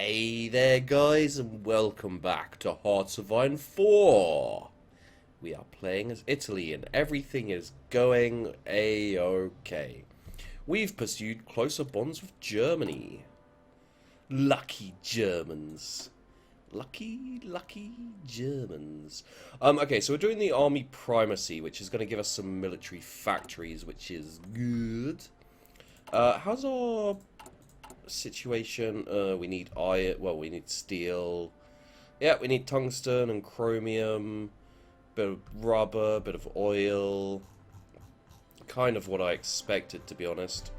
Hey there guys, and welcome back to Hearts of Iron 4. We are playing as Italy and everything is going a-okay. We've pursued closer bonds with Germany. Lucky Germans. Lucky Germans. Okay, so we're doing the army primacy, which is going to give us some military factories, which is good. How's our situation? We need iron. Well, we need steel. Yeah, we need tungsten and chromium. Bit of rubber, bit of oil. Kind of what I expected, to be honest.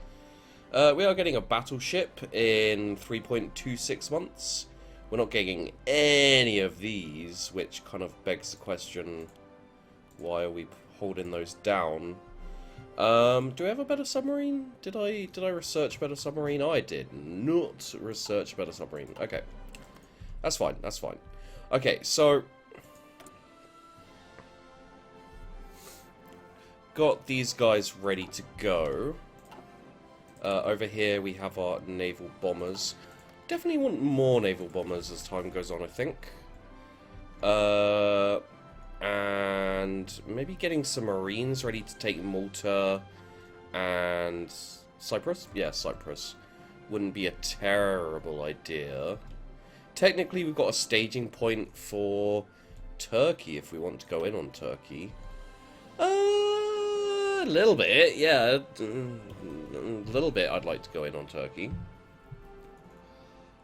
We are getting a battleship in 3.26 months. We're not getting any of these, which kind of begs the question: why are we holding those down? Do we have a better submarine? Did I research better submarine? I did not research better submarine. Okay. That's fine, that's fine. Okay, so got these guys ready to go. Over here we have our naval bombers. Definitely want more naval bombers as time goes on, I think. And maybe getting some marines ready to take Malta and Cyprus? Yeah, Cyprus. Wouldn't be a terrible idea. Technically, we've got a staging point for Turkey if we want to go in on Turkey. A little bit, yeah. A little bit I'd like to go in on Turkey.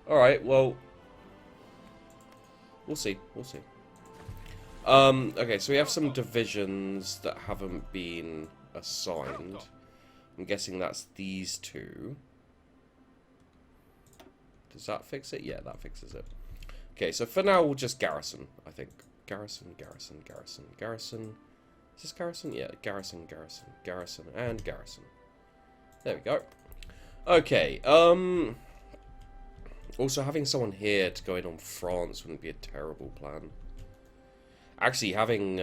Alright, well, we'll see, we'll see. Okay, so we have some divisions that haven't been assigned. I'm guessing that's these two. Does that fix it? Yeah, that fixes it. Okay, so for now we'll just garrison, I think. Garrison. Is this garrison? Yeah, garrison, and garrison. There we go. Okay, also having someone here to go in on France wouldn't be a terrible plan. Actually, having,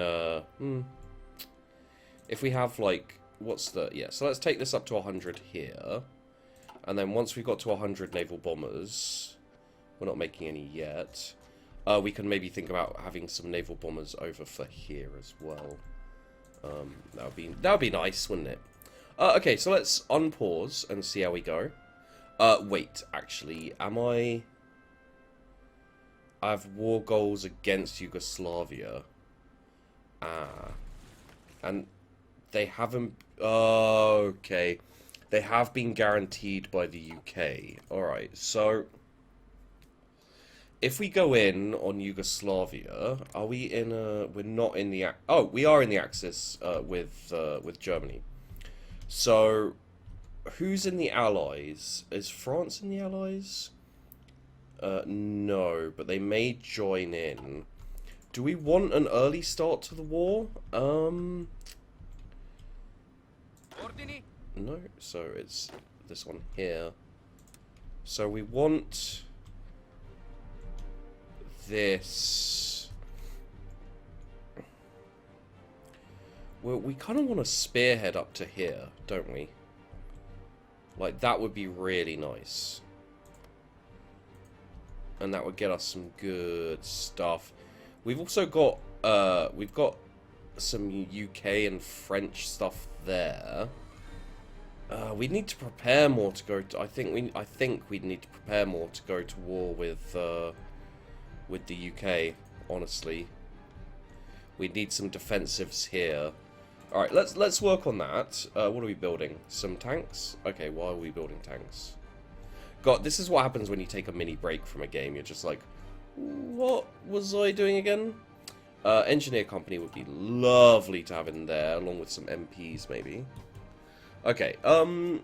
if we have, like, what's the, yeah, so let's take this up to 100 here, and then once we've got to 100 naval bombers, we're not making any yet, we can maybe think about having some naval bombers over for here as well. That would be nice, wouldn't it? Okay, so let's unpause and see how we go. Wait, actually, I have war goals against Yugoslavia. And they haven't... okay. They have been guaranteed by the UK. Alright, so if we go in on Yugoslavia, are we in a... We're not in the... Oh, we are in the Axis with Germany. So, who's in the Allies? Is France in the Allies? No, but they may join in. Do we want an early start to the war? No, so it's this one here. So we want this. Well, we kind of want to spearhead up to here, don't we? Like, that would be really nice. And that would get us some good stuff. We've also got, we've got some UK and French stuff there. We need to prepare more to go to, I think we'd need to prepare more to go to war with the UK, honestly. We need some defensives here. Alright, let's work on that. What are we building? Some tanks? Okay, why are we building tanks? God, this is what happens when you take a mini break from a game. You're just like, what was I doing again? Engineer company would be lovely to have in there, along with some MPs, maybe. Okay, I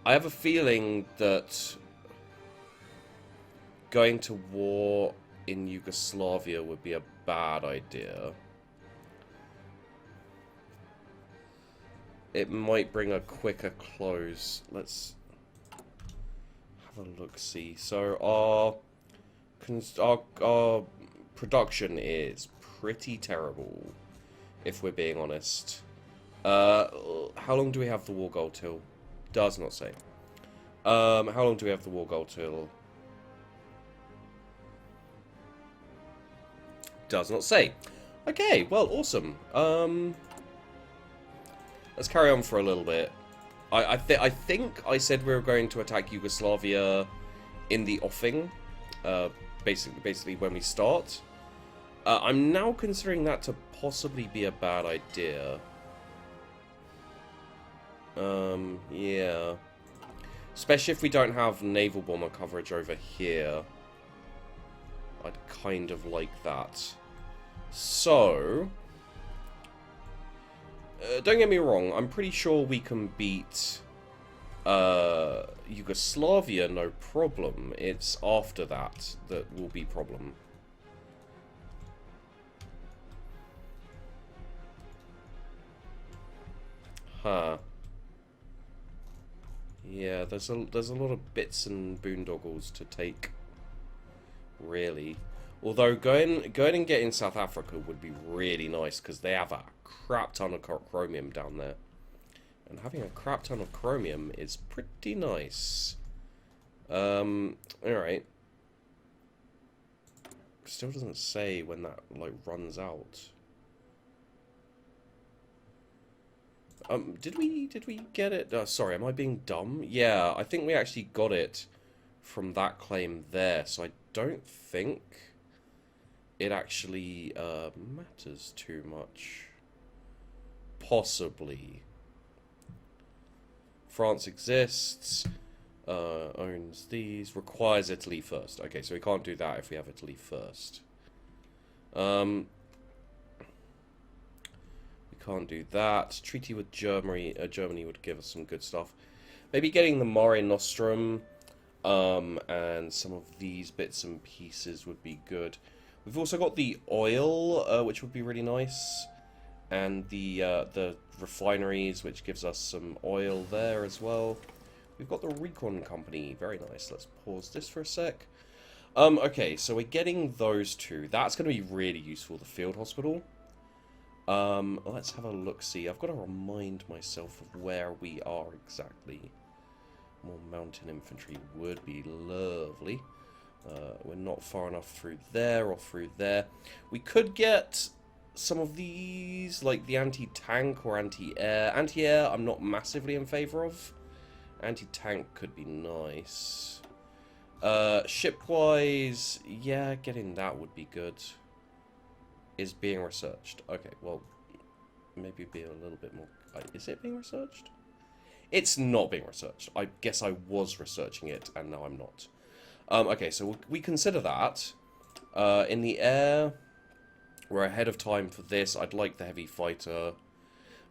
have a feeling that going to war in Yugoslavia would be a bad idea. It might bring a quicker close. Let's have a look-see. So our production is pretty terrible, if we're being honest. How long do we have the war goal till? Does not say. How long do we have the war goal till? Does not say. Okay, well, awesome. Let's carry on for a little bit. I think I said we were going to attack Yugoslavia in the offing, basically when we start. I'm now considering that to possibly be a bad idea. Yeah. Especially if we don't have naval bomber coverage over here. I'd kind of like that. So, don't get me wrong, I'm pretty sure we can beat Yugoslavia, no problem. It's after that that will be problem. Huh. Yeah, there's a lot of bits and boondoggles to take, really. Although going and getting South Africa would be really nice because they have a crap ton of chromium down there, and having a crap ton of chromium is pretty nice. All right. Still doesn't say when that like runs out. Did we get it? Sorry, am I being dumb? Yeah, I think we actually got it from that claim there, so I don't think it actually matters too much. Possibly. France exists, owns these, requires Italy first. Okay, so we can't do that if we have Italy first. Can't do that. Treaty with Germany would give us some good stuff. Maybe getting the Mare Nostrum and some of these bits and pieces would be good. We've also got the oil, which would be really nice, and the refineries, which gives us some oil there as well. We've got the Recon Company. Very nice. Let's pause this for a sec. Okay, so we're getting those two. That's going to be really useful, the field hospital. Let's have a look-see. I've got to remind myself of where we are exactly. More mountain infantry would be lovely. We're not far enough through there or through there. We could get some of these, like the anti-tank or anti-air. Anti-air, I'm not massively in favour of. Anti-tank could be nice. Ship-wise, yeah, getting that would be good. Is being researched. Okay, well, maybe be a little bit more... Is it being researched? It's not being researched. I guess I was researching it, and now I'm not. Okay, so we consider that. In the air, we're ahead of time for this. I'd like the heavy fighter.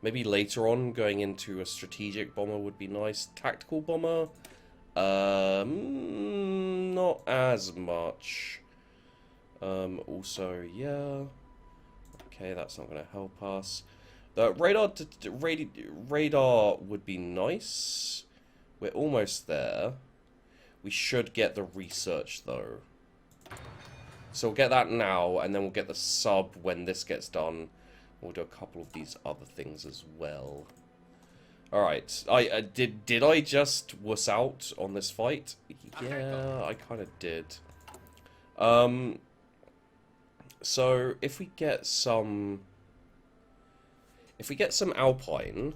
Maybe later on, going into a strategic bomber would be nice. Tactical bomber? Not as much. Also, yeah... Okay, that's not going to help us. The radar would be nice. We're almost there. We should get the research, though. So we'll get that now, and then we'll get the sub when this gets done. We'll do a couple of these other things as well. Alright, did I just wuss out on this fight? Yeah, I kind of did. So if we get some Alpine,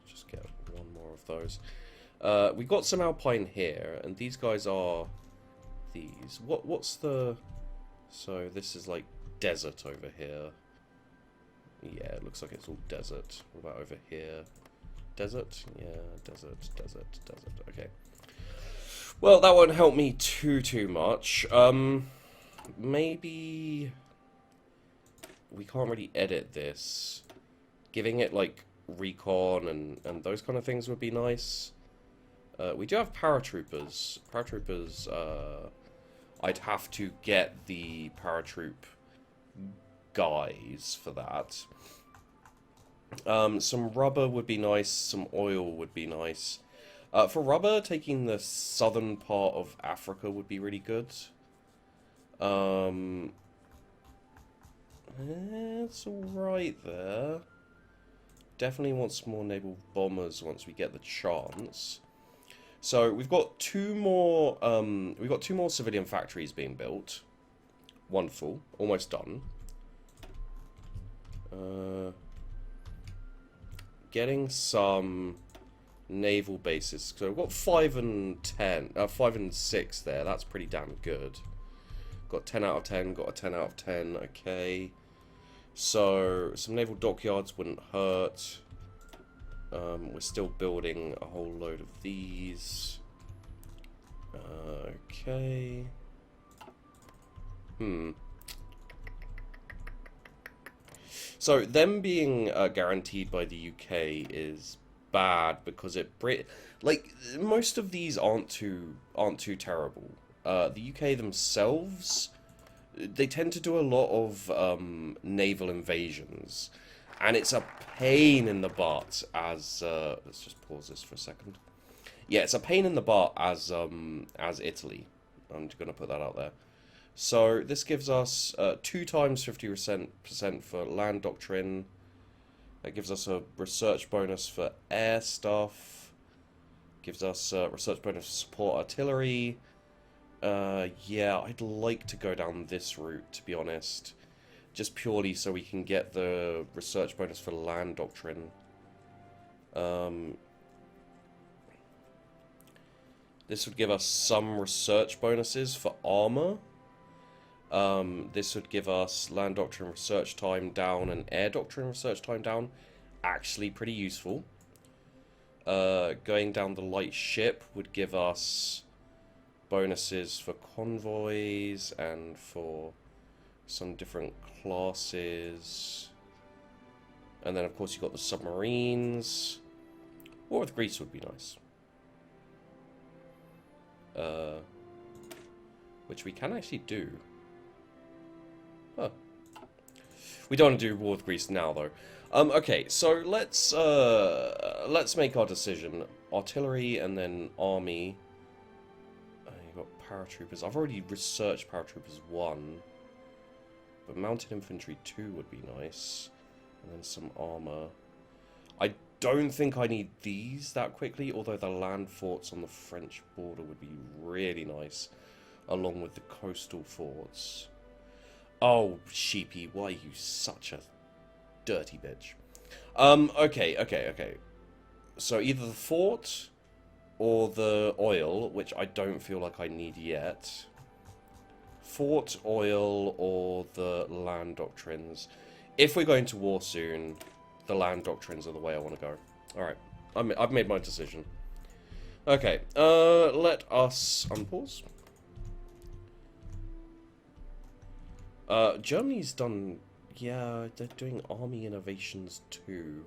just get one more of those. We got some Alpine here, and these guys are these. What's the? So this is like desert over here. Yeah, it looks like it's all desert. What about over here? Desert? Yeah, desert. Okay. Well, that won't help me too much. Maybe we can't really edit this. Giving it like recon and those kind of things would be nice. We do have paratroopers. Paratroopers. I'd have to get the paratroop guys for that. Some rubber would be nice. Some oil would be nice. For rubber, taking the southern part of Africa would be really good. It's alright there. definitely want some more naval bombers once we get the chance. So we've got two more civilian factories being built. Wonderful, almost done. Getting some naval bases. So we've got 5 and 6 there. That's pretty damn good. Got 10 out of 10. Got a 10 out of 10. Okay. So some naval dockyards wouldn't hurt. We're still building a whole load of these. Okay. So them being guaranteed by the UK is bad because like most of these aren't too terrible. The UK themselves, they tend to do a lot of naval invasions, and it's a pain in the butt as let's just pause this for a second. Yeah, it's a pain in the butt as Italy. I'm just gonna put that out there. So this gives us 2 times 50% for land doctrine. That gives us a research bonus for air stuff. Gives us a research bonus for support artillery. Yeah, I'd like to go down this route, to be honest. Just purely so we can get the research bonus for land doctrine. This would give us some research bonuses for armor. This would give us land doctrine research time down and air doctrine research time down. Actually pretty useful. Going down the light ship would give us bonuses for convoys and for some different classes. And then of course you've got the submarines. War with Greece would be nice. Which we can actually do. Huh. We don't want to do war with Greece now, though. Okay, so let's make our decision. Artillery and then army. You've got paratroopers. I've already researched paratroopers 1, but mounted infantry 2 would be nice, and then some armor. I don't think I need these that quickly, although the land forts on the French border would be really nice, along with the coastal forts. Oh, sheepy, why are you such a dirty bitch? Okay. So either the fort or the oil, which I don't feel like I need yet. Fort, oil, or the land doctrines. If we're going to war soon, the land doctrines are the way I want to go. Alright, I've made my decision. Okay, let us unpause. Germany's done, yeah, they're doing army innovations too.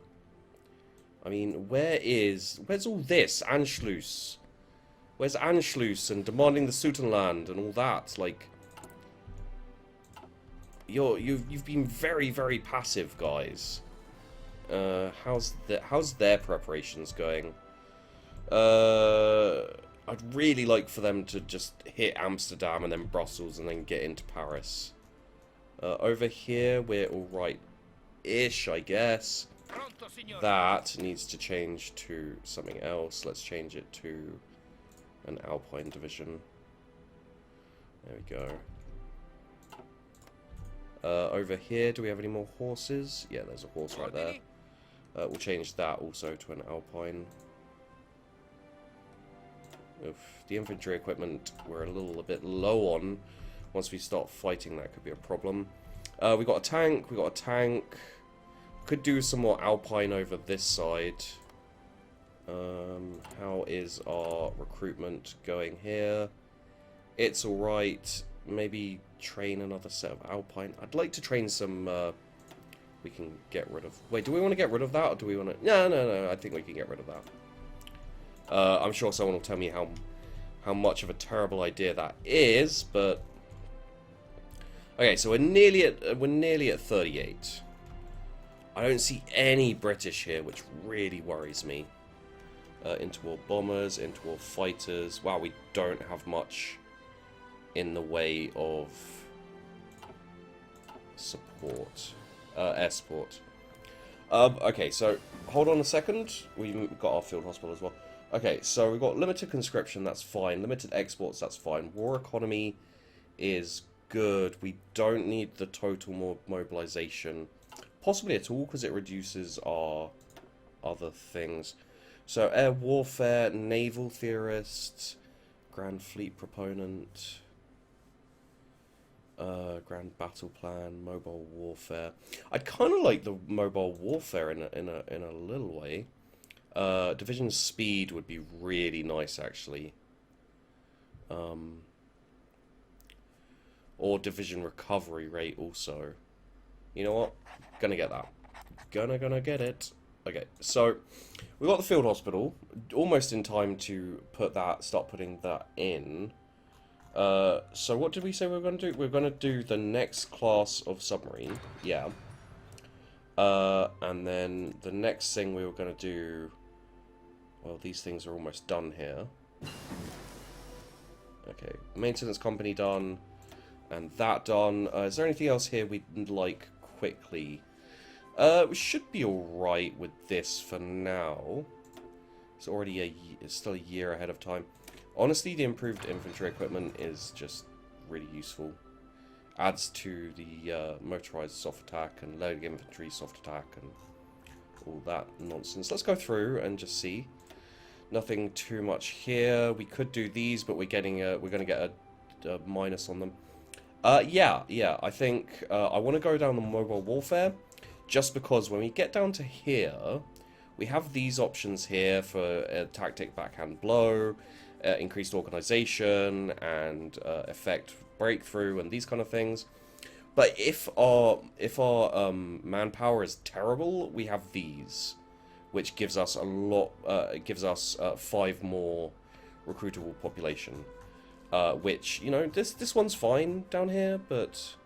I mean, where's all this? Anschluss. Where's Anschluss and demanding the Sutenland and all that? Like, you've been very, very passive, guys. How's their preparations going? I'd really like for them to just hit Amsterdam and then Brussels and then get into Paris. Over here, we're alright-ish, I guess. That needs to change to something else. Let's change it to an Alpine division. There we go. Over here, do we have any more horses? Yeah, there's a horse right there. We'll change that also to an Alpine. Oof, the infantry equipment we're a little bit low on. Once we start fighting, that could be a problem. We got a tank. Could do some more Alpine over this side. How is our recruitment going here? It's alright. Maybe train another set of Alpine. I'd like to train some... we can get rid of... Wait, do we want to get rid of that, or do we want to... No, I think we can get rid of that. I'm sure someone will tell me how much of a terrible idea that is, but... Okay, so we're nearly at 38. I don't see any British here, which really worries me. Interwar bombers, interwar fighters. Wow, we don't have much in the way of support, air support. Okay, so hold on a second. We've got our field hospital as well. Okay, so we've got limited conscription, that's fine. Limited exports, that's fine. War economy is good. We don't need the total mobilization. Possibly at all, because it reduces our other things. So, air warfare, naval theorist, grand fleet proponent, grand battle plan, mobile warfare. I'd kind of like the mobile warfare in a little way. Division speed would be really nice, actually. Or division recovery rate also. You know what? Gonna get that. Gonna get it. Okay, so we got the field hospital. Almost in time to start putting that in. So what did we say we were going to do? We're going to do the next class of submarine. Yeah. And then the next thing we were going to do... Well, these things are almost done here. Okay, maintenance company done. And that done. Is there anything else here we'd like quickly? We should be alright with this for now. It's already it's still a year ahead of time. Honestly, the improved infantry equipment is just really useful. Adds to the motorized soft attack and loading infantry soft attack and all that nonsense. Let's go through and just see. Nothing too much here. We could do these, but we're going to get a minus on them. Yeah. I think I want to go down the mobile warfare, just because when we get down to here, we have these options here for tactic backhand blow, increased organization, and effect breakthrough, and these kind of things. But if our manpower is terrible, we have these, which gives us a lot. Gives us 5 more recruitable population. Which, you know, this one's fine down here, but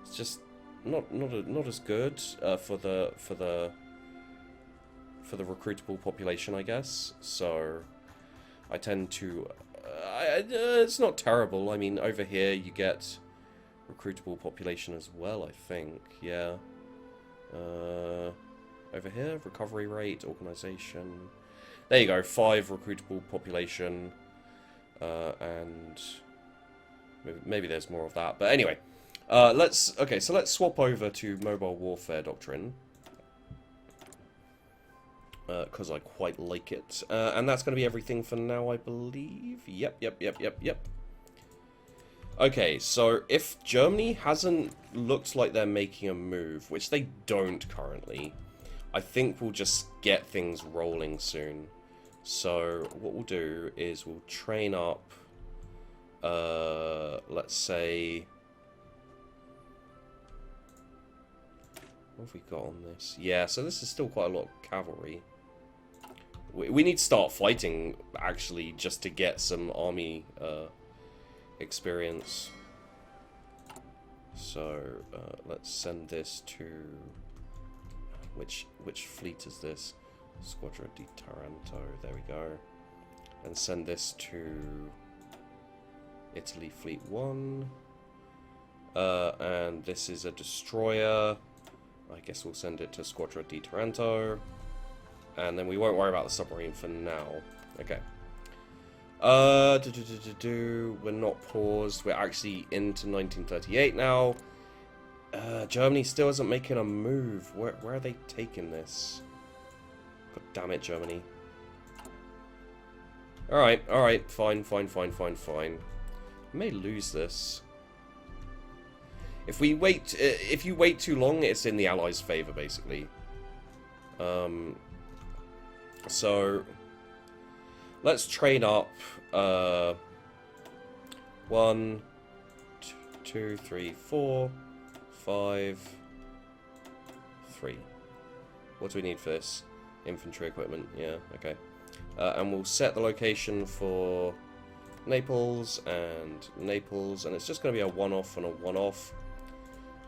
it's just not as good for the recruitable population, I guess. So I tend to it's not terrible. I mean, over here you get recruitable population as well, I think. Yeah. Over here, recovery rate, organization. There you go, 5 recruitable population. And maybe there's more of that. But anyway, let's swap over to mobile warfare doctrine. Because I quite like it. And that's going to be everything for now, I believe. Yep. Okay, so if Germany looks like they're making a move, which they don't currently, I think we'll just get things rolling soon. So what we'll do is we'll train up, let's say, what have we got on this? Yeah, so this is still quite a lot of cavalry. We need to start fighting, actually, just to get some army experience. So let's send this to... Which fleet is this? Squadra di Taranto, there we go. And send this to Italy Fleet 1. And this is a destroyer. I guess we'll send it to Squadra di Taranto. And then we won't worry about the submarine for now. Okay. We're not paused. We're actually into 1938 now. Germany still isn't making a move. Where are they taking this? God damn it, Germany. Alright, fine. I may lose this. If you wait too long, it's in the Allies' favour, basically. So let's train up 1, 2, 3, 4, 5, 3. What do we need for this? Infantry equipment, yeah, okay. And we'll set the location for Naples, and it's just going to be a one-off and a one-off.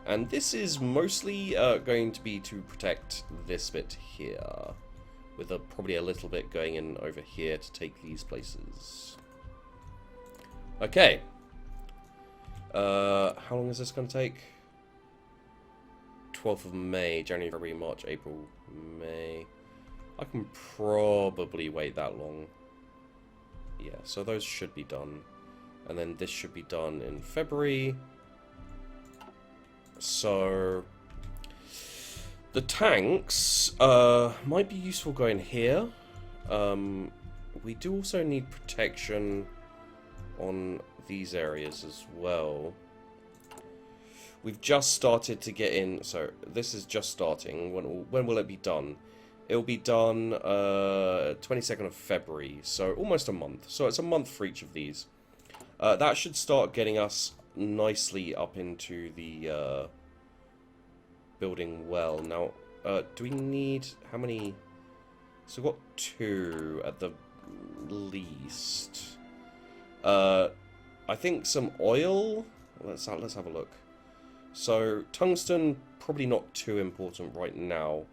And this is mostly going to be to protect this bit here, with probably a little bit going in over here to take these places. Okay. How long is this going to take? 12th of May, January, February, March, April, May. I can probably wait that long. Yeah, so those should be done. And then this should be done in February. So the tanks might be useful going here. We do also need protection on these areas as well. We've just started to get in, so this is just starting. When will it be done? It'll be done 22nd of February, so almost a month. So it's a month for each of these. That should start getting us nicely up into the building well. Now, do we need how many? So we've got 2 at the least. I think some oil. Let's have a look. So tungsten, probably not too important right now.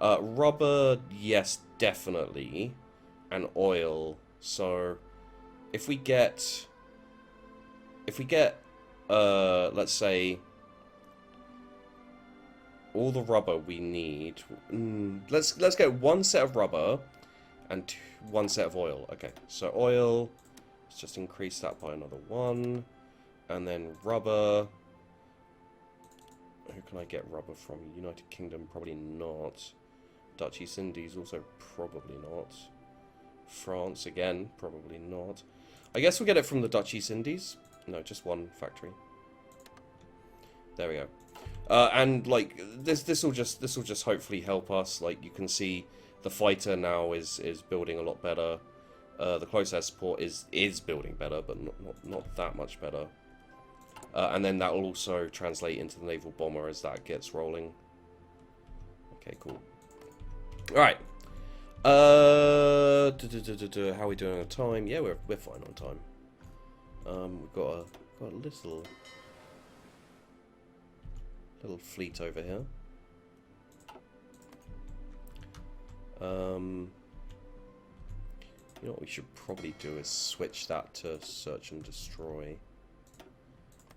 Rubber, yes, definitely, and oil. So if we get, let's say, all the rubber we need. Let's get 1 set of rubber and 1 set of oil. Okay, so oil. Let's just increase that by another 1, and then rubber. Who can I get rubber from? United Kingdom, probably not. Dutch East Indies, also probably not. France, again, probably not. I guess we'll get it from the Dutch East Indies. No, just 1 factory. There we go. And like this will just hopefully help us. Like you can see, the fighter now is building a lot better. The close air support is building better, but not that much better. And then that will also translate into the naval bomber as that gets rolling. Okay, cool. All right. How are we doing on time? Yeah, we're fine on time. We've got a little fleet over here. You know what we should probably do is switch that to search and destroy.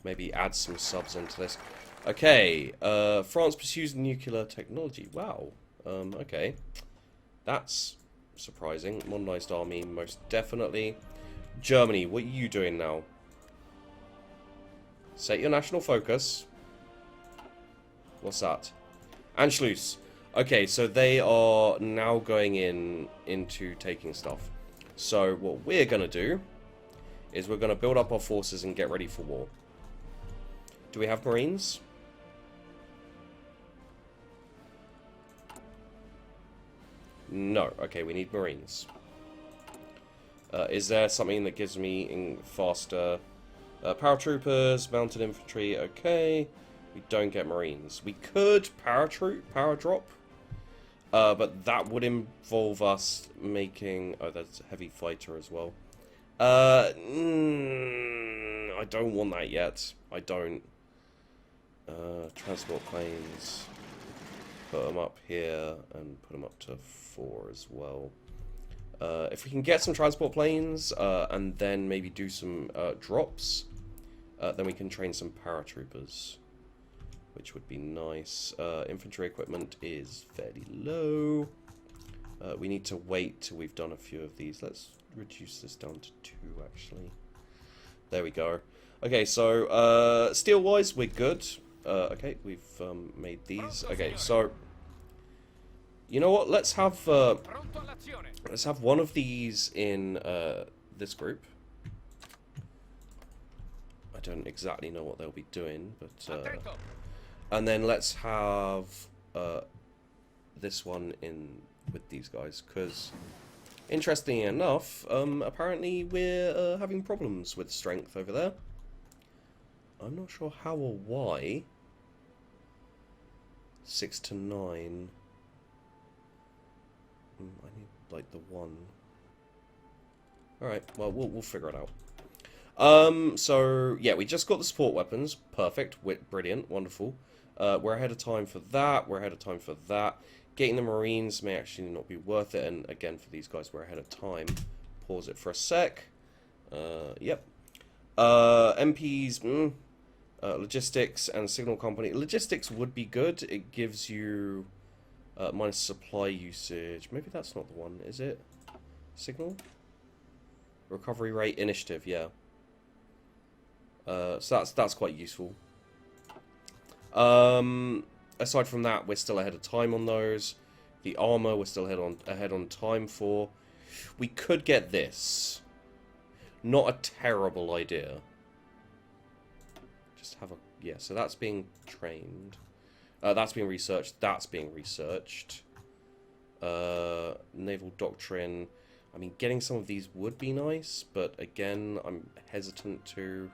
Maybe add some subs into this. Okay, France pursues nuclear technology. Wow. Okay. That's surprising. Modernized army, most definitely. Germany, what are you doing now? Set your national focus. What's that? Anschluss. Okay, so they are now going into taking stuff. So what we're going to do is we're going to build up our forces and get ready for war. Do we have Marines? No. Okay, we need Marines. Is there something that gives me faster paratroopers, mounted infantry? Okay. We don't get Marines. We could power drop. But that would involve us making... Oh, that's a heavy fighter as well. I don't want that yet. I don't. Transport planes. Put them up here and put them up to 4 as well. If we can get some transport planes and then maybe do some drops, then we can train some paratroopers, which would be nice. Infantry equipment is fairly low. We need to wait till we've done a few of these. Let's reduce this down to 2, actually. There we go. Okay, so steel-wise, we're good. Okay, we've made these. Okay, so you know what? Let's have one of these in this group. I don't exactly know what they'll be doing, but and then let's have this one in with these guys, because interestingly enough, apparently we're having problems with strength over there. I'm not sure how or why. 6 to 9. I need like the 1. Alright, well we'll figure it out. So yeah, we just got the support weapons. Perfect, brilliant, wonderful. We're ahead of time for that. We're ahead of time for that. Getting the Marines may actually not be worth it, and again for these guys we're ahead of time. Pause it for a sec. Yep. MPs, Logistics and signal company. Logistics would be good. It gives you minus supply usage. Maybe that's not the one, is it? Signal? Recovery rate initiative, yeah. So that's quite useful. Aside from that, we're still ahead of time on those. The armor, we're still ahead on time for. We could get this. Not a terrible idea. Just have a... Yeah, so that's being trained. That's being researched. That's being researched. Naval doctrine. I mean, getting some of these would be nice, but again, I'm hesitant to...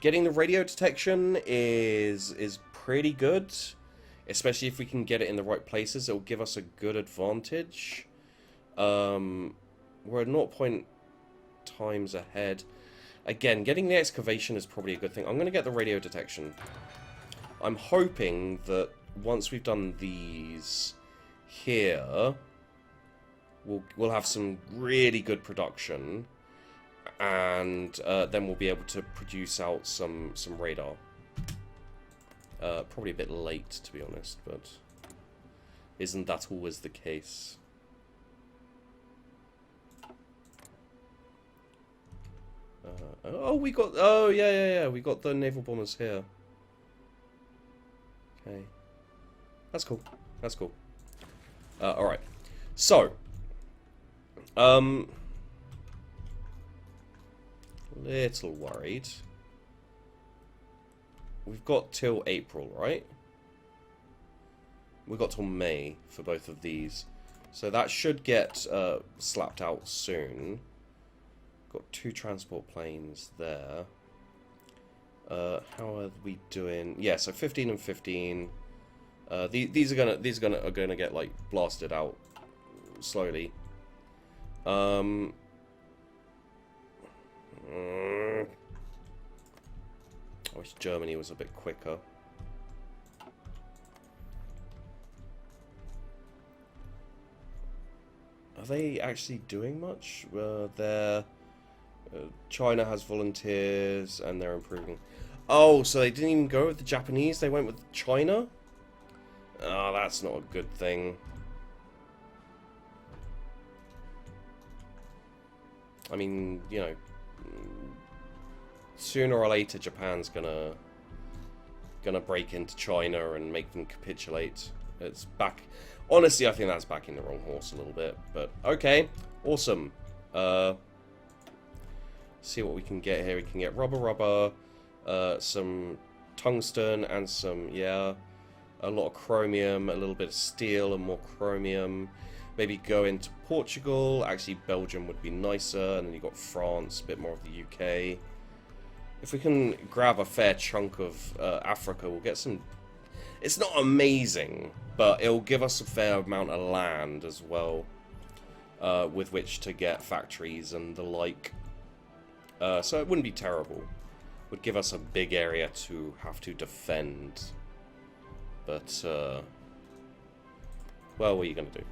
Getting the radio detection is pretty good. Especially if we can get it in the right places, it'll give us a good advantage. We're at 0 point times ahead. Again, getting the excavation is probably a good thing. I'm going to get the radio detection. I'm hoping that once we've done these here, we'll have some really good production, and then we'll be able to produce out some radar. Probably a bit late, to be honest, but isn't that always the case? Oh, we got... Oh, yeah. We got the naval bombers here. Okay. That's cool. That's cool. Alright. So. Little worried. We've got till April, right? We've got till May for both of these. So that should get slapped out soon. Got 2 transport planes there. How are we doing? Yeah, so 15 and 15. These are gonna get like blasted out slowly. I wish Germany was a bit quicker. Are they actually doing much? China has volunteers and they're improving. Oh, so they didn't even go with the Japanese, they went with China? Oh, that's not a good thing. I mean, you know, sooner or later Japan's gonna break into China and make them capitulate. It's back. Honestly, I think that's backing the wrong horse a little bit, but okay, awesome. See what we can get here. We can get rubber, some tungsten, and some, yeah, a lot of chromium, a little bit of steel and more chromium. Maybe go into Portugal. Actually, Belgium would be nicer, and then you've got France, a bit more of the UK. If we can grab a fair chunk of Africa, we'll get some... It's not amazing, but it'll give us a fair amount of land as well, with which to get factories and the like. So it wouldn't be terrible. Would give us a big area to have to defend. But, well, what are you going to do?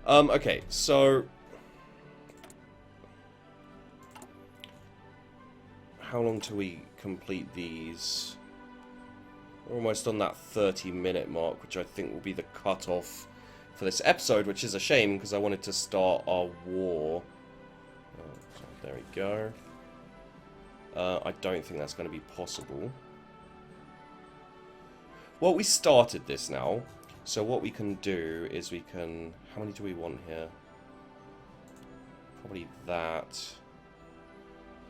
Okay, so... How long till we complete these? We're almost on that 30-minute mark, which I think will be the cutoff for this episode, which is a shame, because I wanted to start our war. So there we go. I don't think that's going to be possible. Well, we started this now, so what we can do is we can... How many do we want here? Probably that.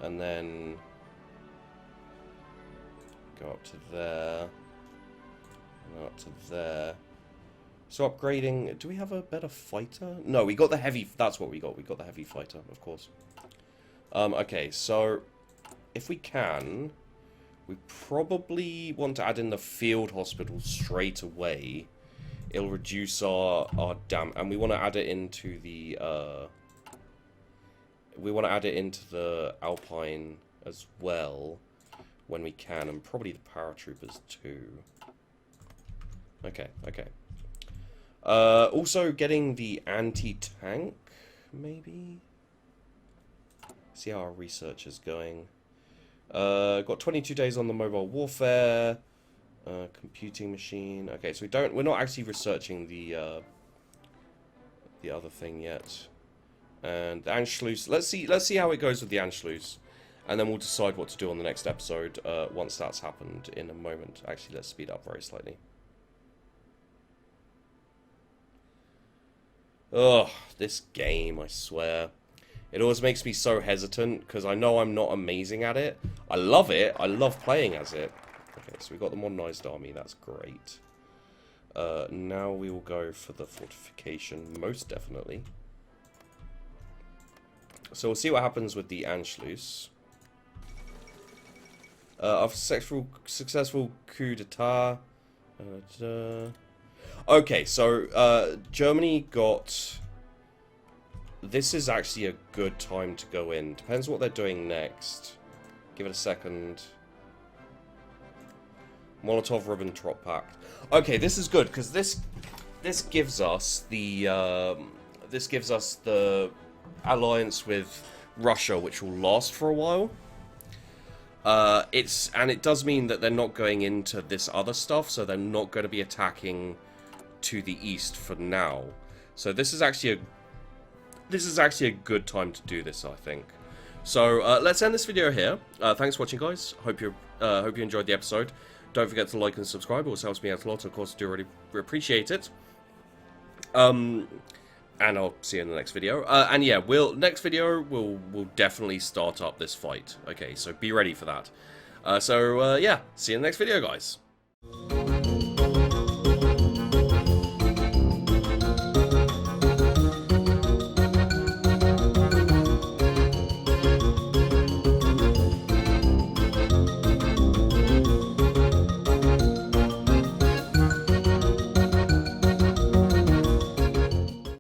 And then... Go up to there. And up to there. So upgrading... Do we have a better fighter? No, we got the heavy... That's what we got. We got the heavy fighter, of course. Okay, so... If we can... We probably want to add in the field hospital straight away. It'll reduce our dam... And we want to add it into the... We want to add it into the Alpine as well. When we can, and probably the paratroopers too. Okay, okay. Also getting the anti-tank, maybe? See how our research is going. Got 22 days on the mobile warfare. Computing machine. Okay, so we're not actually researching the other thing yet. And the Anschluss. Let's see how it goes with the Anschluss, and then we'll decide what to do on the next episode once that's happened in a moment. Actually, let's speed up very slightly. Ugh, this game, I swear. It always makes me so hesitant, because I know I'm not amazing at it. I love it. I love playing as it. Okay, so we've got the modernized army. That's great. Now we will go for the fortification, most definitely. So we'll see what happens with the Anschluss. After successful coup d'etat. Okay, so Germany got... This is actually a good time to go in. Depends what they're doing next. Give it a second. Molotov-Ribbentrop Pact. Okay, this is good because this gives us the alliance with Russia, which will last for a while. It does mean that they're not going into this other stuff, so they're not going to be attacking to the east for now. So this is actually a good time to do this, I think. So let's end this video here. Thanks for watching, guys. Hope you enjoyed the episode. Don't forget to like and subscribe. It also helps me out a lot. Of course, I do really appreciate it. And I'll see you in the next video. And yeah, next video we'll definitely start up this fight. Okay, so be ready for that. Yeah, see you in the next video, guys.